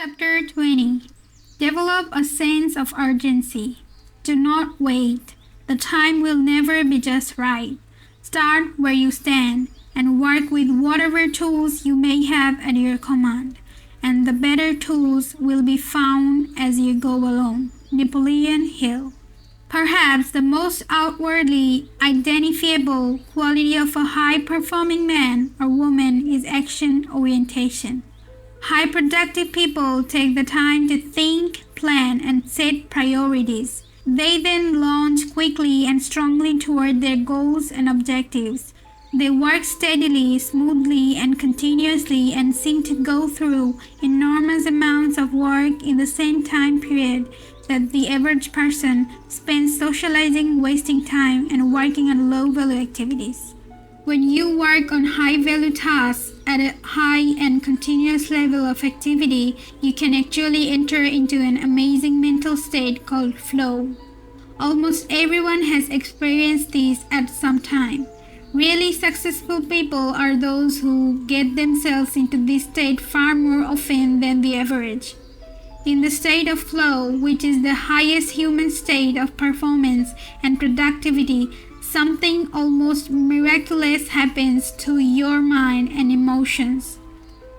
Chapter 20. Develop a sense of urgency. Do not wait. The time will never be just right. Start where you stand and work with whatever tools you may have at your command, and the better tools will be found as you go along. Napoleon Hill. Perhaps the most outwardly identifiable quality of a high-performing man or woman is action orientation. High productive people take the time to think, plan, and set priorities. They then launch quickly and strongly toward their goals and objectives. They work steadily, smoothly, and continuously and seem to go through enormous amounts of work in the same time period that the average person spends socializing, wasting time, and working on low-value activities. When you work on high-value tasks at a high and continuous level of activity, you can actually enter into an amazing mental state called flow. Almost everyone has experienced this at some time. Really successful people are those who get themselves into this state far more often than the average. In the state of flow, which is the highest human state of performance and productivity, something almost miraculous happens to your mind and emotions.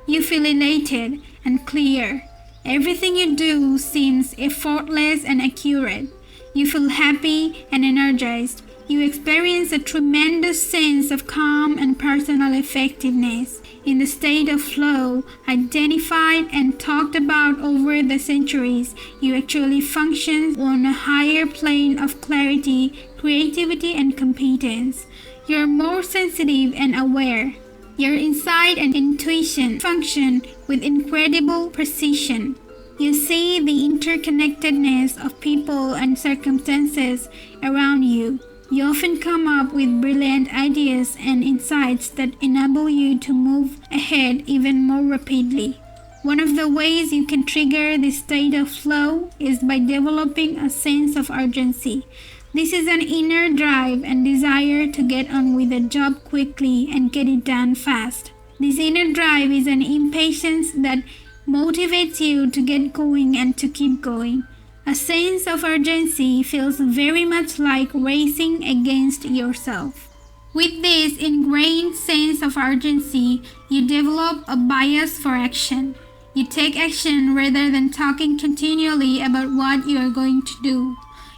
You feel elated and clear. Everything you do seems effortless and accurate. You feel happy and energized. You experience a tremendous sense of calm and personal effectiveness. In the state of flow, identified and talked about over the centuries, you actually function on a higher plane of clarity, creativity, and competence. You're more sensitive and aware. Your insight and intuition function with incredible precision. You see the interconnectedness of people and circumstances around you. You often come up with brilliant ideas and insights that enable you to move ahead even more rapidly. One of the ways you can trigger this state of flow is by developing a sense of urgency. This is an inner drive and desire to get on with a job quickly and get it done fast. This inner drive is an impatience that motivates you to get going and to keep going. A sense of urgency feels very much like racing against yourself. With this ingrained sense of urgency, you develop a bias for action. You take action rather than talking continually about what you are going to do.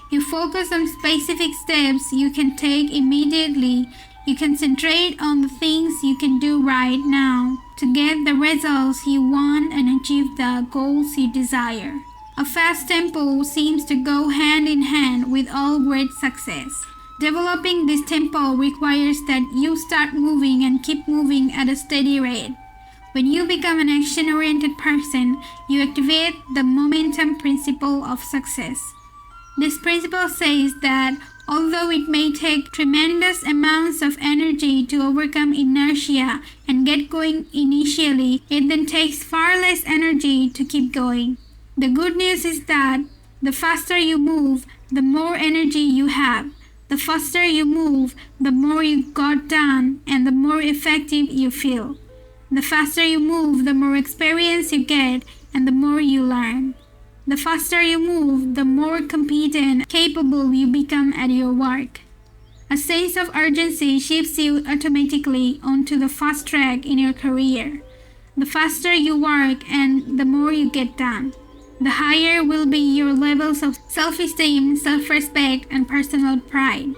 You focus on specific steps you can take immediately. You concentrate on the things you can do right now to get the results you want and achieve the goals you desire. A fast tempo seems to go hand in hand with all great success. Developing this tempo requires that you start moving and keep moving at a steady rate. When you become an action-oriented person, you activate the momentum principle of success. This principle says that although it may take tremendous amounts of energy to overcome inertia and get going initially, it then takes far less energy to keep going. The good news is that the faster you move, the more energy you have. The faster you move, the more you got done and the more effective you feel. The faster you move, the more experience you get and the more you learn. The faster you move, the more competent, capable you become at your work. A sense of urgency shifts you automatically onto the fast track in your career. The faster you work and the more you get done, the higher will be your levels of self-esteem, self-respect, and personal pride.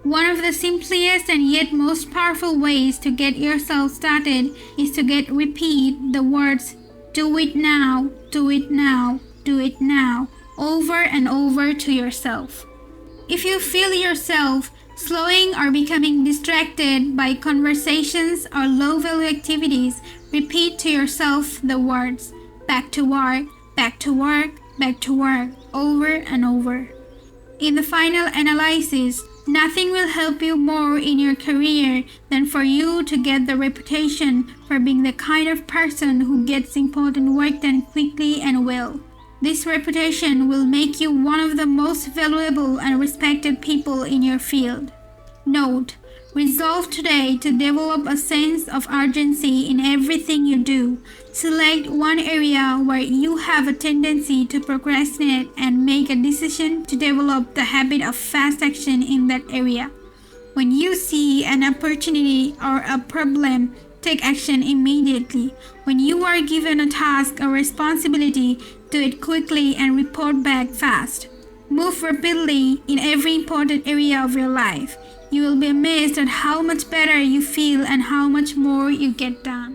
One of the simplest and yet most powerful ways to get yourself started is to repeat the words, "Do it now, do it now, do it now," over and over to yourself. If you feel yourself slowing or becoming distracted by conversations or low-value activities, repeat to yourself the words, "Back to work, back to work, back to work," over and over. In the final analysis, nothing will help you more in your career than for you to get the reputation for being the kind of person who gets important work done quickly and well. This reputation will make you one of the most valuable and respected people in your field. Note, Resolve today to develop a sense of urgency in everything you do. Select one area where you have a tendency to procrastinate and make a decision to develop the habit of fast action in that area. When you see an opportunity or a problem, take action immediately. When you are given a task or responsibility, do it quickly and report back fast. Move rapidly in every important area of your life. You will be amazed at how much better you feel and how much more you get done.